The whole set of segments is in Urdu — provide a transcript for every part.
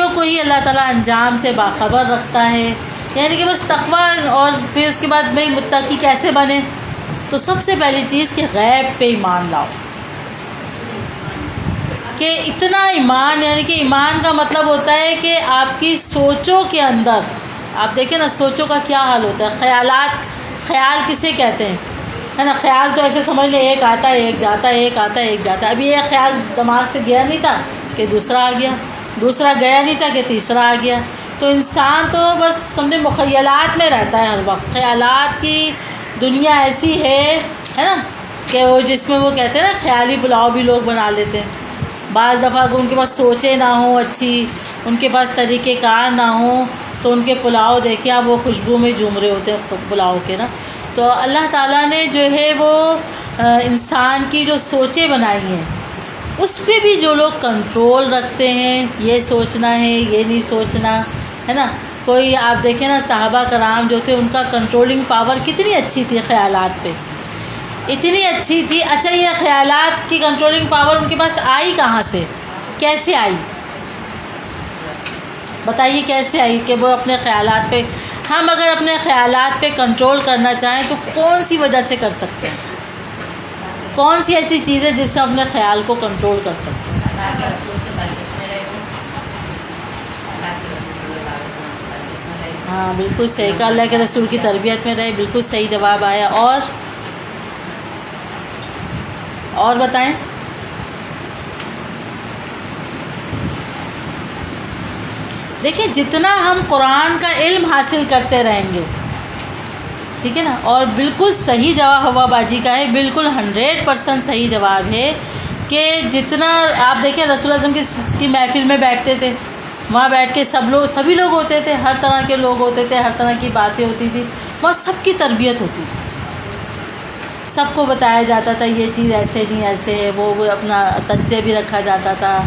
نیکیوں کو ہی اللہ تعالیٰ انجام سے باخبر رکھتا ہے. یعنی کہ بس تقوی، اور پھر اس کے بعد بھائی متقی کیسے بنے؟ تو سب سے پہلی چیز کہ غیب پہ ایمان لاؤ. کہ اتنا ایمان، یعنی کہ ایمان کا مطلب ہوتا ہے کہ آپ کی سوچوں کے اندر، آپ دیکھیں نا سوچوں کا کیا حال ہوتا ہے. خیال کسے کہتے ہیں؟ ہے نا. خیال تو ایسے سمجھ لیں ایک آتا ہے ایک جاتا ہے، ایک آتا ہے ایک جاتا ہے. ابھی یہ خیال دماغ سے گیا نہیں تھا کہ دوسرا آ گیا، دوسرا گیا نہیں تھا کہ تیسرا آ گیا. تو انسان تو بس سمجھے مخیلات میں رہتا ہے ہر وقت. خیالات کی دنیا ایسی ہے نا کہ وہ جس میں وہ کہتے ہیں نا خیالی پلاؤ بھی لوگ بنا لیتے ہیں. بعض دفعہ اگر ان کے پاس سوچیں نہ ہوں اچھی، ان کے پاس طریقۂ کار نہ ہوں، تو ان کے پلاؤ دیکھیں آپ وہ خوشبو میں جھوم رہے ہوتے ہیں پلاؤ کے نا. تو اللہ تعالیٰ نے جو ہے وہ انسان کی جو سوچیں بنائی ہیں اس پہ بھی جو لوگ کنٹرول رکھتے ہیں، یہ سوچنا ہے یہ نہیں سوچنا، ہے نا. کوئی آپ دیکھیں نا صحابہ کرام جو تھے ان کا کنٹرولنگ پاور کتنی اچھی تھی خیالات پہ، اتنی اچھی تھی. اچھا یہ خیالات کی کنٹرولنگ پاور ان کے پاس آئی کہاں سے؟ کیسے آئی؟ بتائیے کیسے آئی کہ وہ اپنے خیالات پہ، ہم اگر اپنے خیالات پہ کنٹرول کرنا چاہیں تو کون سی وجہ سے کر سکتے ہیں؟ کون سی ایسی چیز ہے جس سے ہم اپنے خیال کو کنٹرول کر سکتے ہیں؟ ہاں بالکل صحیح کہا، اللہ کے رسول کی تربیت میں رہے. بالکل صحیح جواب آیا. اور بتائیں. دیکھیں جتنا ہم قرآن کا علم حاصل کرتے رہیں گے، ٹھیک ہے نا. اور بالکل صحیح جواب ہوا باجی کا ہے، بالکل 100% صحیح جواب ہے کہ جتنا آپ دیکھیں رسول اعظم کی محفل میں بیٹھتے تھے، وہاں بیٹھ کے سبھی لوگ ہوتے تھے، ہر طرح کے لوگ ہوتے تھے، ہر طرح کی باتیں ہوتی تھی، وہاں سب کی تربیت ہوتی تھی، سب کو بتایا جاتا تھا یہ چیز ایسے نہیں ایسے ہے. وہ اپنا تجزیہ بھی رکھا جاتا تھا،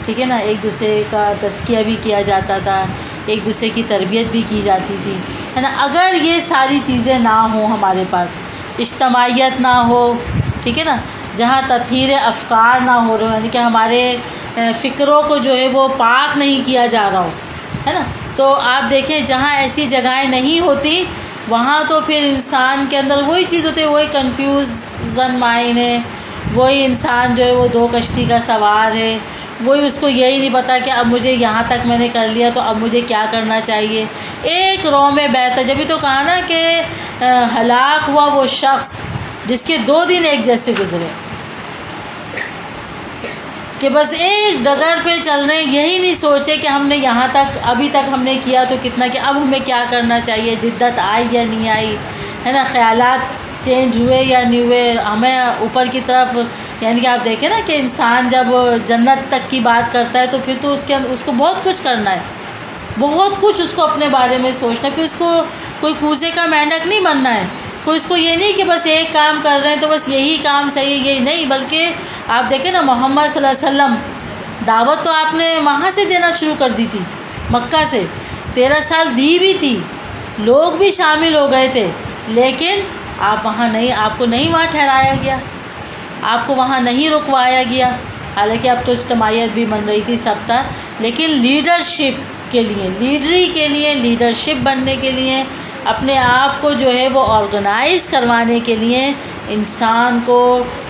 ٹھیک ہے نا. ایک دوسرے کا تزکیہ بھی کیا جاتا تھا، ایک دوسرے کی تربیت بھی کی جاتی تھی، ہے نا. اگر یہ ساری چیزیں نہ ہوں ہمارے پاس، اجتماعیت نہ ہو، ٹھیک ہے نا، جہاں تطہیر افکار نہ ہو رہے، یعنی کہ ہمارے فکروں کو جو ہے وہ پاک نہیں کیا جا رہا ہو، ہے نا. تو آپ دیکھیں جہاں ایسی جگہیں نہیں ہوتی وہاں تو پھر انسان کے اندر وہی چیز ہوتی ہے، وہی کنفیوژن مائنڈ ہے، وہی انسان جو ہے وہ دو کشتی کا سوار ہے، وہی اس کو یہی نہیں پتا کہ اب مجھے یہاں تک میں نے کر لیا تو اب مجھے کیا کرنا چاہیے. ایک رو میں بہتا. جبھی تو کہا نا کہ ہلاک ہوا وہ شخص جس کے 2 دن ایک جیسے گزرے، کہ بس ایک ڈگر پہ چل رہے ہیں، یہی نہیں سوچے کہ ہم نے یہاں تک ابھی تک ہم نے کیا تو کتنا کیا، اب ہمیں کیا کرنا چاہیے، جدت آئی یا نہیں آئی، ہے نا، خیالات چینج ہوئے یا نہیں ہوئے. ہمیں اوپر کی طرف، یعنی کہ آپ دیکھیں نا کہ انسان جب جنت تک کی بات کرتا ہے تو پھر تو اس کو بہت کچھ کرنا ہے، بہت کچھ اس کو اپنے بارے میں سوچنا ہے. پھر اس کو کوئی کوزے کا مینڈک نہیں بننا ہے، کوئی اس کو یہ نہیں کہ بس ایک کام کر رہے ہیں تو بس یہی کام صحیح ہے، یہی نہیں. بلکہ آپ دیکھیں نا محمد صلی اللہ علیہ وسلم، دعوت تو آپ نے وہاں سے دینا شروع کر دی تھی، مکہ سے 13 سال دی بھی تھی، لوگ بھی شامل ہو گئے تھے، لیکن آپ وہاں نہیں، آپ کو نہیں وہاں ٹھہرایا گیا، آپ کو وہاں نہیں رکوایا گیا. حالانکہ اب تو اجتماعیت بھی بن رہی تھی، سب تھا، لیکن لیڈرشپ کے لیے، لیڈری کے لیے، لیڈرشپ بننے کے لیے، اپنے آپ کو جو ہے وہ آرگنائز کروانے کے لیے انسان کو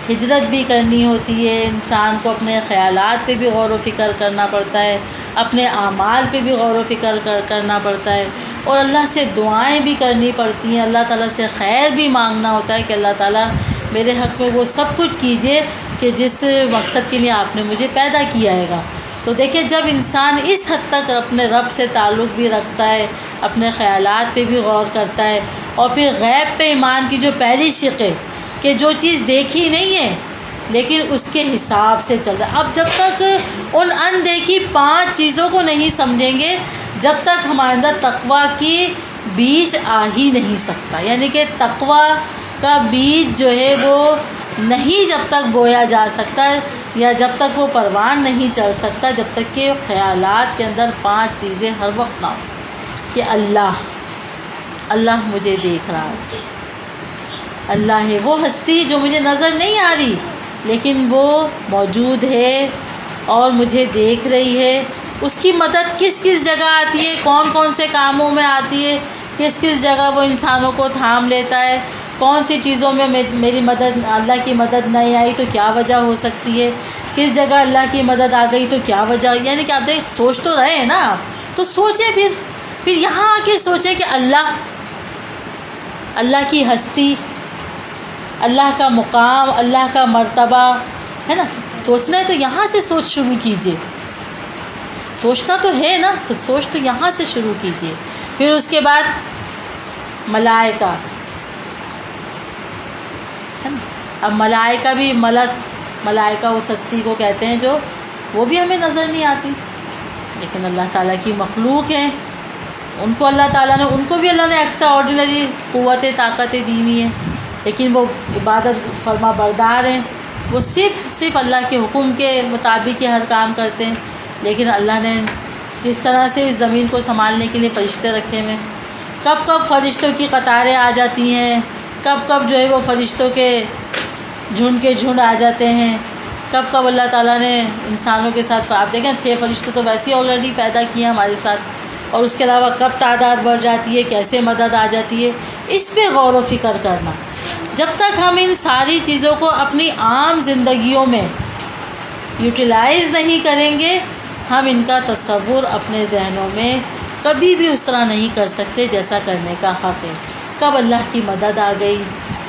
ہجرت بھی کرنی ہوتی ہے، انسان کو اپنے خیالات پہ بھی غور و فکر کرنا پڑتا ہے، اپنے اعمال پہ بھی غور و فکر کرنا پڑتا ہے، اور اللہ سے دعائیں بھی کرنی پڑتی ہیں، اللہ تعالیٰ سے خیر بھی مانگنا ہوتا ہے کہ اللہ تعالیٰ میرے حق میں وہ سب کچھ کیجیے کہ جس مقصد کے لیے آپ نے مجھے پیدا کیا ہے گا. تو دیکھیں جب انسان اس حد تک اپنے رب سے تعلق بھی رکھتا ہے، اپنے خیالات پہ بھی غور کرتا ہے، اور پھر غیب پہ ایمان کی جو پہلی شق ہے کہ جو چیز دیکھی نہیں ہے لیکن اس کے حساب سے چل رہا ہے. اب جب تک ان اندیکھی 5 چیزوں کو نہیں سمجھیں گے، جب تک ہمارے اندر تقوی کی بیج آ ہی نہیں سکتا. یعنی کہ تقوی کا بیج جو ہے وہ نہیں جب تک بویا جا سکتا ہے، یا جب تک وہ پروان نہیں چڑھ سکتا، جب تک کہ خیالات کے اندر 5 چیزیں ہر وقت نہ ہوں کہ اللہ مجھے دیکھ رہا ہے، اللہ ہے وہ ہستی جو مجھے نظر نہیں آ رہی لیکن وہ موجود ہے اور مجھے دیکھ رہی ہے، اس کی مدد کس کس جگہ آتی ہے، کون کون سے کاموں میں آتی ہے، کس کس جگہ وہ انسانوں کو تھام لیتا ہے، کون سی چیزوں میں میری مدد، اللہ کی مدد نہیں آئی تو کیا وجہ ہو سکتی ہے، کس جگہ اللہ کی مدد آ گئی تو کیا وجہ، یعنی کہ آپ دیکھ سوچ تو رہے ہیں نا آپ، تو سوچیں پھر یہاں آ کے سوچیں کہ اللہ کی ہستی، اللہ کا مقام، اللہ کا مرتبہ ہے نا، سوچنا ہے تو یہاں سے سوچ شروع کیجئے، سوچنا تو ہے نا، تو سوچ تو یہاں سے شروع کیجئے۔ پھر اس کے بعد ملائکہ ہے نا، اب ملائکہ بھی ملائکہ اس ہستی کو کہتے ہیں جو وہ بھی ہمیں نظر نہیں آتی، لیکن اللہ تعالیٰ کی مخلوق ہیں، ان کو اللہ تعالیٰ نے، ان کو بھی اللہ نے ایکسٹرا آرڈینری قوتیں طاقتیں دی ہوئی ہیں، لیکن وہ عبادت فرما بردار ہیں، وہ صرف اللہ کے حکم کے مطابق ہی ہر کام کرتے ہیں۔ لیکن اللہ نے کس طرح سے اس زمین کو سنبھالنے کے لیے فرشتے رکھے ہوئے، کب فرشتوں کی قطاریں آ جاتی ہیں، کب جو ہے وہ فرشتوں کے جھنڈ آ جاتے ہیں، کب اللہ تعالیٰ نے انسانوں کے ساتھ، آپ دیکھیں 6 فرشتے تو ویسے ہی آلریڈی پیدا کیے ہیں ہمارے ساتھ، اور اس کے علاوہ کب تعداد بڑھ جاتی ہے، کیسے مدد آ جاتی ہے، اس پہ غور و فکر کرنا۔ جب تک ہم ان ساری چیزوں کو اپنی عام زندگیوں میں یوٹیلائز نہیں کریں گے، ہم ان کا تصور اپنے ذہنوں میں کبھی بھی اس طرح نہیں کر سکتے جیسا کرنے کا حق ہے۔ کب اللہ کی مدد آ گئی،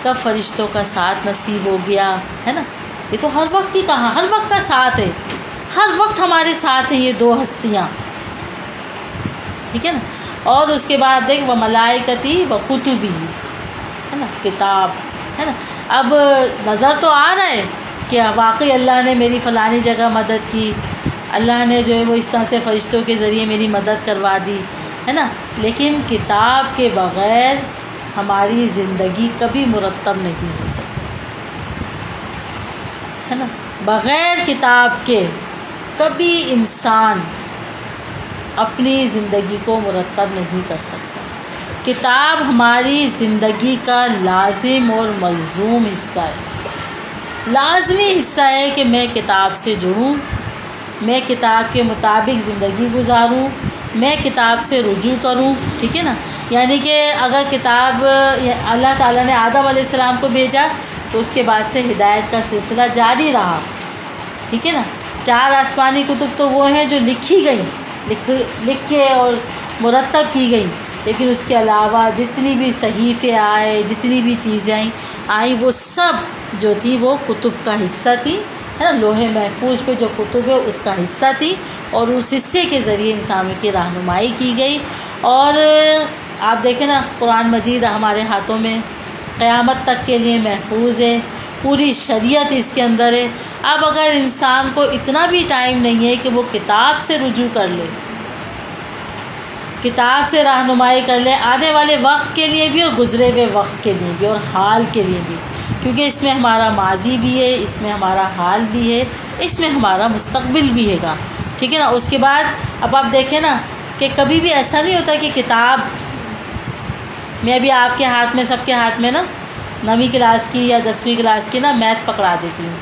کب فرشتوں کا ساتھ نصیب ہو گیا، ہے نا، یہ تو ہر وقت کی کہاں، ہر وقت کا ساتھ ہے، ہر وقت ہمارے ساتھ ہیں یہ 2 ہستیاں، ٹھیک ہے نا۔ اور اس کے بعد دیکھ وہ ملائکتی و کتبی ہے نا، کتاب ہے نا، اب نظر تو آ رہا ہے کہ واقعی اللہ نے میری فلانی جگہ مدد کی، اللہ نے جو ہے وہ اس طرح سے فرشتوں کے ذریعے میری مدد کروا دی، ہے نا، لیکن کتاب کے بغیر ہماری زندگی کبھی مرتب نہیں ہو سکتی، ہے نا، بغیر کتاب کے کبھی انسان اپنی زندگی کو مرتب نہیں کر سکتا۔ کتاب ہماری زندگی کا لازم اور ملزوم حصہ ہے، لازمی حصہ ہے کہ میں کتاب سے جڑوں، میں کتاب کے مطابق زندگی گزاروں، میں کتاب سے رجوع کروں، ٹھیک ہے نا۔ یعنی کہ اگر کتاب اللہ تعالیٰ نے آدم علیہ السلام کو بھیجا تو اس کے بعد سے ہدایت کا سلسلہ جاری رہا، ٹھیک ہے نا۔ 4 آسمانی کتب تو وہ ہیں جو لکھی گئیں، لکھ کے اور مرتب کی گئیں، لیکن اس کے علاوہ جتنی بھی صحیفے آئے، جتنی بھی چیزیں آئیں وہ سب جو تھی وہ کتب کا حصہ تھی، ہے نا، لوح محفوظ پہ جو کتب ہے اس کا حصہ تھی، اور اس حصے کے ذریعے انسانوں کی رہنمائی کی گئی۔ اور آپ دیکھیں نا قرآن مجید ہمارے ہاتھوں میں قیامت تک کے لیے محفوظ ہے، پوری شریعت اس کے اندر ہے۔ اب اگر انسان کو اتنا بھی ٹائم نہیں ہے کہ وہ کتاب سے رجوع کر لے، کتاب سے رہنمائی کر لے آنے والے وقت کے لیے بھی اور گزرے ہوئے وقت کے لیے بھی اور حال کے لیے بھی، کیونکہ اس میں ہمارا ماضی بھی ہے، اس میں ہمارا حال بھی ہے، اس میں ہمارا مستقبل بھی ہے گا، ٹھیک ہے نا۔ اس کے بعد اب آپ دیکھیں نا کہ کبھی بھی ایسا نہیں ہوتا کہ کتاب میں بھی آپ کے ہاتھ میں، سب کے ہاتھ میں نا 9ویں کلاس کی یا 10ویں کلاس کی نا میتھ پکڑا دیتی ہوں،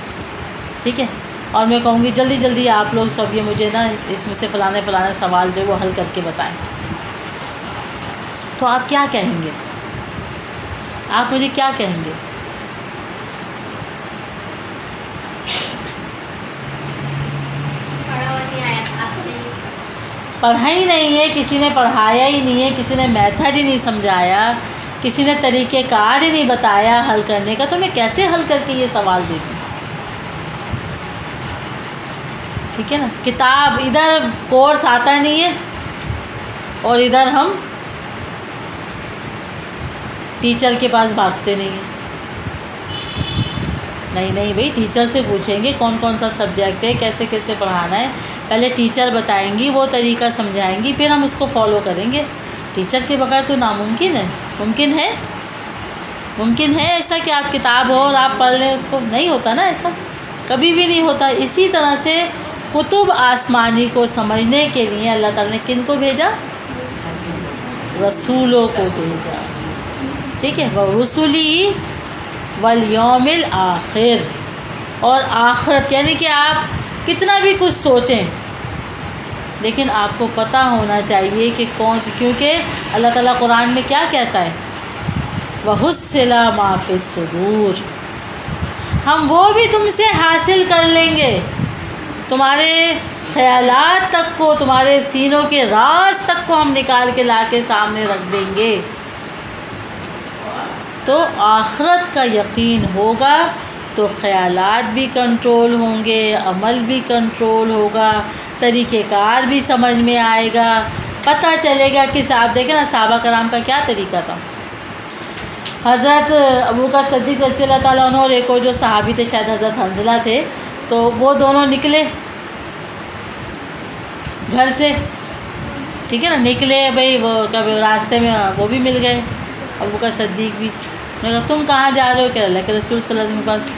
ٹھیک ہے، اور میں کہوں گی جلدی جلدی آپ لوگ سب یہ مجھے نا اس میں سے فلانے سوال جو وہ حل کر کے بتائیں، تو آپ کیا کہیں گے؟ آپ مجھے کیا کہیں گے؟ پڑھا ہی نہیں ہے، کسی نے پڑھایا ہی نہیں ہے، کسی نے میتھڈ ہی نہیں سمجھایا، کسی نے طریقہ کار ہی نہیں بتایا حل کرنے کا، تو میں کیسے حل کر کے یہ سوال دے دوں؟ ٹھیک ہے نا، کتاب ادھر کورس آتا نہیں ہے اور ادھر ہم ٹیچر کے پاس بھاگتے نہیں ہیں۔ نہیں بھئی، ٹیچر سے پوچھیں گے کون کون سا سبجیکٹ ہے، کیسے کیسے پڑھانا ہے، پہلے ٹیچر بتائیں گی، وہ طریقہ سمجھائیں گی، پھر ہم اس کو فالو کریں گے۔ ٹیچر کے بغیر تو ناممکن ہے۔ ممکن ہے ایسا کہ آپ کتاب ہو اور آپ پڑھ لیں اس کو؟ نہیں ہوتا نا ایسا، کبھی بھی نہیں ہوتا۔ اسی طرح سے کتب آسمانی کو سمجھنے کے لیے اللہ تعالیٰ نے کن کو بھیجا؟ رسولوں کو بھیجا، ٹھیک ہے، وَرُسُلِهِ وَالْيَوْمِ الْآخِرِ، اور آخرت، یعنی کہ آپ کتنا بھی کچھ سوچیں لیکن آپ کو پتہ ہونا چاہیے کہ کون سی، کیونکہ اللہ تعالیٰ قرآن میں کیا کہتا ہے، وَحُصِّلَ مَا فِي الصُّدُورِ، ہم وہ بھی تم سے حاصل کر لیں گے، تمہارے خیالات تک کو، تمہارے سینوں کے راز تک کو ہم نکال کے لا کے سامنے رکھ دیں گے۔ تو آخرت کا یقین ہوگا تو خیالات بھی کنٹرول ہوں گے، عمل بھی کنٹرول ہوگا، طریقہ کار بھی سمجھ میں آئے گا، پتہ چلے گا کہ آپ دیکھیں نا صحابہ کرام کا کیا طریقہ تھا۔ حضرت ابوبکر صدیق رضی اللہ تعالیٰ عنہ اور ایک اور جو صحابی تھے شاید حضرت حنظلہ تھے، تو وہ دونوں نکلے گھر سے، ٹھیک ہے نا، نکلے بھائی، وہ کبھی راستے میں وہ بھی مل گئے ابوبکر صدیق بھی۔ میں کہا تم کہاں جا رہے ہو؟ کہ اللہ کے رسول صلی اللہ علیہ وسلم کے پاس۔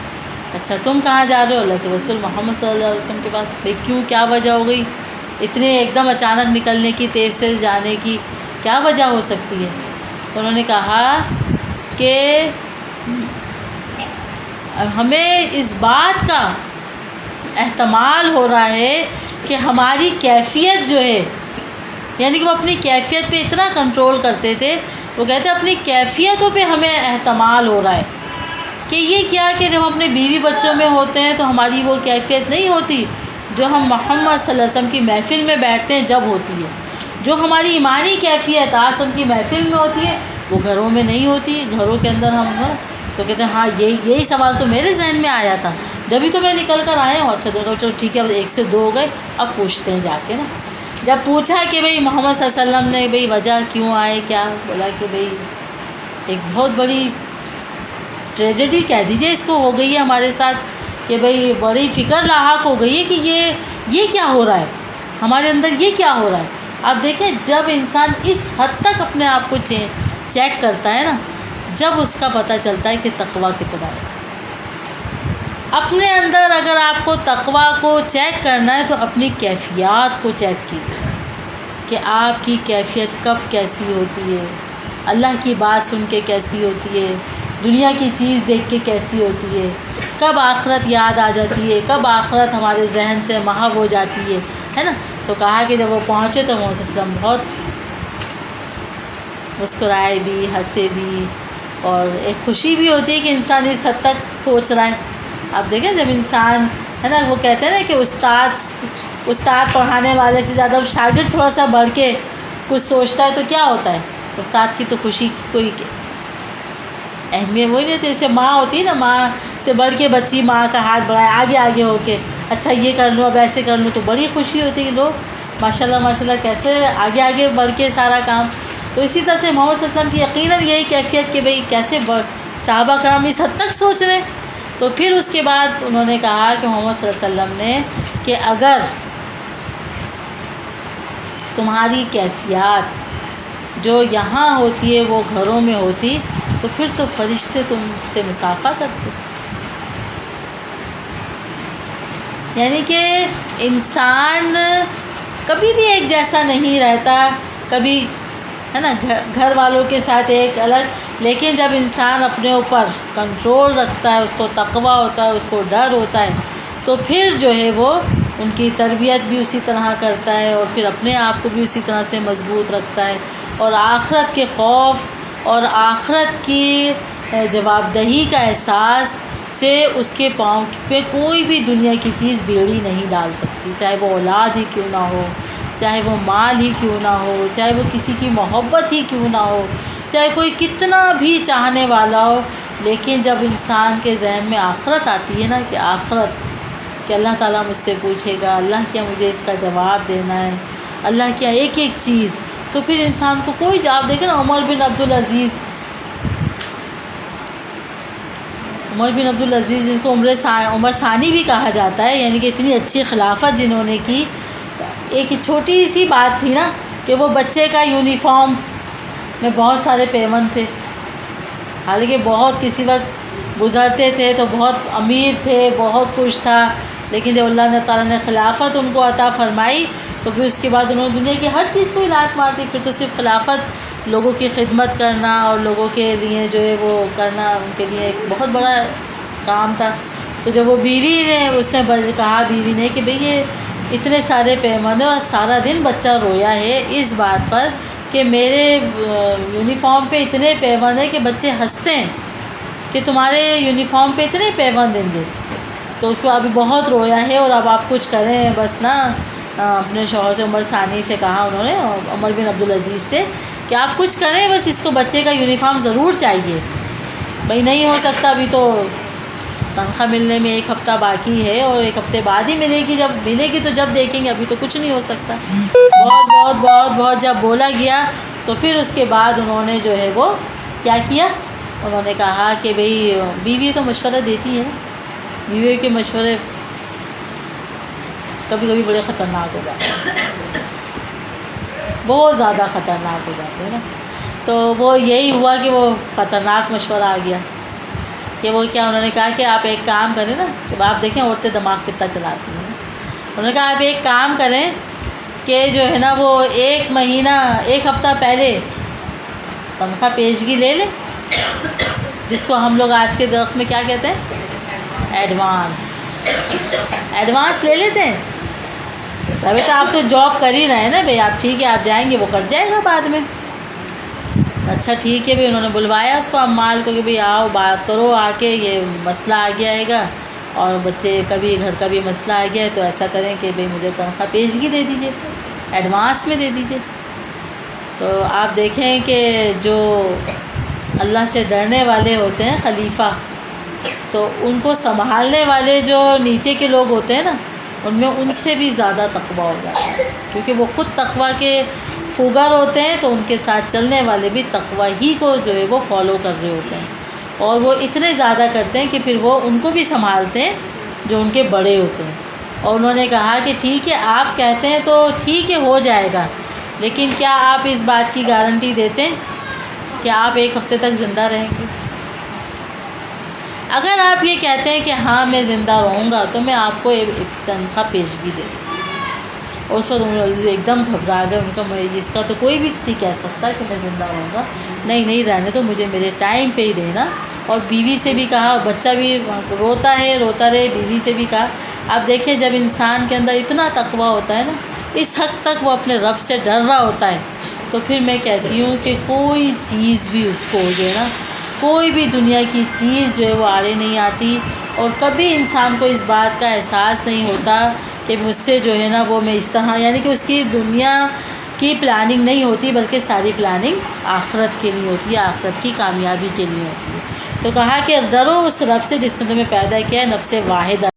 اچھا تم کہاں جا رہے ہو؟ اللہ کے رسول محمد صلی اللہ علیہ وسلم کے پاس۔ بھائی کیوں، کیا وجہ ہو گئی اتنے ایک دم اچانک نکلنے کی، تیز سے جانے کی، کیا وجہ ہو سکتی ہے؟ انہوں نے کہا کہ ہمیں اس بات کا احتمال ہو رہا ہے کہ ہماری کیفیت جو ہے، یعنی کہ وہ اپنی کیفیت پہ اتنا کنٹرول کرتے تھے، وہ کہتے ہیں اپنی کیفیتوں پہ ہمیں احتمال ہو رہا ہے کہ یہ کیا کہ جب ہم اپنے بیوی بچوں میں ہوتے ہیں تو ہماری وہ کیفیت نہیں ہوتی جو ہم محمد صلی اللہ علیہ وسلم کی محفل میں بیٹھتے ہیں جب ہوتی ہے، جو ہماری ایمانی کیفیت آسم کی محفل میں ہوتی ہے وہ گھروں میں نہیں ہوتی، گھروں کے اندر ہم تو کہتے ہیں ہاں یہی سوال تو میرے ذہن میں آیا تھا، جبھی تو میں نکل کر آیا ہوں۔ اچھا دیکھو چلو ٹھیک ہے، اب 1 سے 2 ہو گئے، اب پوچھتے ہیں جا کے نا۔ جب پوچھا کہ بھئی محمد صلی اللہ علیہ وسلم نے بھئی وجہ کیوں آئے، کیا بولا کہ بھئی ایک بہت بڑی ٹریجڈی کہہ دیجئے اس کو ہو گئی ہے ہمارے ساتھ، کہ بھئی بڑی فکر لاحق ہو گئی ہے کہ یہ کیا ہو رہا ہے ہمارے اندر، یہ کیا ہو رہا ہے۔ آپ دیکھیں جب انسان اس حد تک اپنے آپ کو چیک کرتا ہے نا، جب اس کا پتہ چلتا ہے کہ تقویٰ کتنا ہے۔ اپنے اندر اگر آپ کو تقویٰ کو چیک کرنا ہے تو اپنی کیفیات کو چیک کیجیے کہ آپ کی کیفیت کب کیسی ہوتی ہے، اللہ کی بات سن کے کیسی ہوتی ہے، دنیا کی چیز دیکھ کے کیسی ہوتی ہے، کب آخرت یاد آ جاتی ہے، کب آخرت ہمارے ذہن سے محو ہو جاتی ہے نا۔ تو کہا کہ جب وہ پہنچے تو محمد صلی اللہ علیہ وسلم بہت مسکرائے بھی، ہنسے بھی، اور ایک خوشی بھی ہوتی ہے کہ انسان اس حد تک سوچ رہا ہے۔ آپ دیکھیں جب انسان ہے نا، وہ کہتے ہیں نا کہ استاد پڑھانے والے سے زیادہ شاگرد تھوڑا سا بڑھ کے کچھ سوچتا ہے تو کیا ہوتا ہے، استاد کی تو خوشی کی کوئی اہمیت وہی نہیں ہوتی۔ جیسے ماں ہوتی ہے نا، ماں سے بڑھ کے بچی ماں کا ہاتھ بڑھائے آگے ہو کے، اچھا یہ کر لوں، اب ایسے کر لوں، تو بڑی خوشی ہوتی ہے کہ لوگ ماشاءاللہ کیسے آگے بڑھ کے سارا کام۔ تو اسی طرح سے محمد صلی اللہ علیہ وسلم کی یقیناً یہی کیفیت کہ بھئی کیسے صحابہ کرام اس حد تک سوچ رہے۔ تو پھر اس کے بعد انہوں نے کہا کہ محمد صلی اللہ علیہ وسلم نے کہ اگر تمہاری کیفیات جو یہاں ہوتی ہے وہ گھروں میں ہوتی تو پھر تو فرشتے تم سے مصافحہ کرتے۔ یعنی کہ انسان کبھی بھی ایک جیسا نہیں رہتا، کبھی ہے نا گھر والوں کے ساتھ ایک الگ، لیکن جب انسان اپنے اوپر کنٹرول رکھتا ہے، اس کو تقویٰ ہوتا ہے، اس کو ڈر ہوتا ہے، تو پھر جو ہے وہ ان کی تربیت بھی اسی طرح کرتا ہے اور پھر اپنے آپ کو بھی اسی طرح سے مضبوط رکھتا ہے، اور آخرت کے خوف اور آخرت کی جواب دہی کا احساس سے اس کے پاؤں پہ کوئی بھی دنیا کی چیز بیڑی نہیں ڈال سکتی، چاہے وہ اولاد ہی کیوں نہ ہو، چاہے وہ مال ہی کیوں نہ ہو، چاہے وہ کسی کی محبت ہی کیوں نہ ہو، چاہے کوئی کتنا بھی چاہنے والا ہو، لیکن جب انسان کے ذہن میں آخرت آتی ہے نا کہ آخرت، کہ اللہ تعالیٰ مجھ سے پوچھے گا، اللہ کیا مجھے اس کا جواب دینا ہے، اللہ کیا ایک ایک چیز، تو پھر انسان کو کوئی جواب دیکھے نا۔ عمر بن عبدالعزیز جن کو عمر ثانی بھی کہا جاتا ہے، یعنی کہ اتنی اچھی خلافت جنہوں نے کی، ایک چھوٹی سی بات تھی نا کہ وہ بچے کا یونیفارم میں بہت سارے پیون تھے، حالانکہ بہت کسی وقت گزرتے تھے تو بہت امیر تھے، بہت کچھ تھا، لیکن جب اللہ تعالیٰ نے خلافت ان کو عطا فرمائی تو پھر اس کے بعد انہوں نے دنیا کی ہر چیز کو لات مار دی، پھر تو صرف خلافت، لوگوں کی خدمت کرنا اور لوگوں کے لیے جو ہے وہ کرنا ان کے لیے ایک بہت بڑا کام تھا۔ تو جب وہ بیوی نے اس نے کہا بیوی نے کہ بھئی اتنے سارے پیمانے اور سارا دن بچہ رویا ہے اس بات پر کہ میرے یونیفارم پہ اتنے پیمانے کہ بچے ہنستے ہیں کہ تمہارے یونیفارم پہ اتنے پیمان دیں گے. تو اس کو ابھی بہت رویا ہے اور اب آپ کچھ کریں بس نا. اپنے شوہر سے عمر ثانی سے کہا انہوں نے, عمر بن عبدالعزیز سے, کہ آپ کچھ کریں بس اس کو بچے کا یونیفارم ضرور چاہیے. بھائی نہیں ہو سکتا, ابھی تو تنخواہ ملنے میں 1 ہفتہ باقی ہے اور 1 ہفتے بعد ہی ملے گی. جب ملے گی تو جب دیکھیں گے, ابھی تو کچھ نہیں ہو سکتا. بہت بہت بہت بہت جب بولا گیا تو پھر اس کے بعد انہوں نے جو ہے وہ کیا کیا, انہوں نے کہا کہ بھئی بیوی تو مشورہ دیتی ہے, بیوی کے مشورے کبھی کبھی بڑے خطرناک ہو جاتے ہیں, بہت زیادہ خطرناک ہو جاتے ہیں نا. تو وہ یہی ہوا کہ وہ خطرناک مشورہ آ گیا کہ وہ کیا, انہوں نے کہا کہ آپ ایک کام کریں نا, جب آپ دیکھیں عورتیں دماغ کتنا چلاتی ہیں. انہوں نے کہا آپ ایک کام کریں کہ جو ہے نا وہ 1 مہینہ 1 ہفتہ پہلے تنخواہ پیشگی لے لیں, جس کو ہم لوگ آج کے وقت میں کیا کہتے ہیں, ایڈوانس لے لیتے ہیں. ابھی تو آپ تو جاب کر ہی رہے ہیں نا بھئی, آپ ٹھیک ہے آپ جائیں گے وہ کٹ جائے گا بعد میں. اچھا ٹھیک ہے بھئی, انہوں نے بلوایا اس کو عمال کو کہ بھئی آؤ بات کرو آ کے, یہ مسئلہ آ گیا ہے گا اور بچے کا بھی گھر کا بھی مسئلہ آ گیا ہے, تو ایسا کریں کہ بھئی مجھے تنخواہ پیشگی دے دیجیے, ایڈوانس میں دے دیجیے. تو آپ دیکھیں کہ جو اللہ سے ڈرنے والے ہوتے ہیں خلیفہ, تو ان کو سنبھالنے والے جو نیچے کے لوگ ہوتے ہیں نا, ان میں ان سے بھی زیادہ تقویٰ ہو جاتا ہے, کیونکہ وہ خود تقویٰ کے خوگر ہوتے ہیں, تو ان کے ساتھ چلنے والے بھی تقویٰ ہی کو جو ہے وہ فالو کر رہے ہوتے ہیں. اور وہ اتنے زیادہ کرتے ہیں کہ پھر وہ ان کو بھی سنبھالتے ہیں جو ان کے بڑے ہوتے ہیں. اور انہوں نے کہا کہ ٹھیک ہے آپ کہتے ہیں تو ٹھیک ہے ہو جائے گا, لیکن کیا آپ اس بات کی گارنٹی دیتے ہیں کہ آپ 1 ہفتے تک زندہ رہیں گے؟ اگر آپ یہ کہتے ہیں کہ ہاں میں زندہ رہوں گا تو میں آپ کو ایک تنخواہ پیشگی دے دوں. اور اس وقت ایک دم گھبرا گئے, ان کا اس کا تو کوئی بھی نہیں کہہ سکتا کہ میں زندہ رہوں گا, نہیں رہنے تو مجھے میرے ٹائم پہ ہی دینا. اور بیوی سے بھی کہا, بچہ بھی روتا رہے, بیوی سے بھی کہا. آپ دیکھیں جب انسان کے اندر اتنا تقویٰ ہوتا ہے نا, اس حد تک وہ اپنے رب سے ڈر رہا ہوتا ہے, تو پھر میں کہتی ہوں کہ کوئی چیز بھی اس کو جو ہے نا, کوئی بھی دنیا کی چیز جو ہے وہ آڑے نہیں آتی. اور کبھی انسان کو اس بات کا احساس نہیں ہوتا کہ مجھ سے جو ہے نا وہ میں اس طرح, یعنی کہ اس کی دنیا کی پلاننگ نہیں ہوتی, بلکہ ساری پلاننگ آخرت کے لیے ہوتی ہے, آخرت کی کامیابی کے لیے ہوتی ہے. تو کہا کہ ڈرو اس رب سے جس نے تمہیں پیدا کیا ہے نفس واحدہ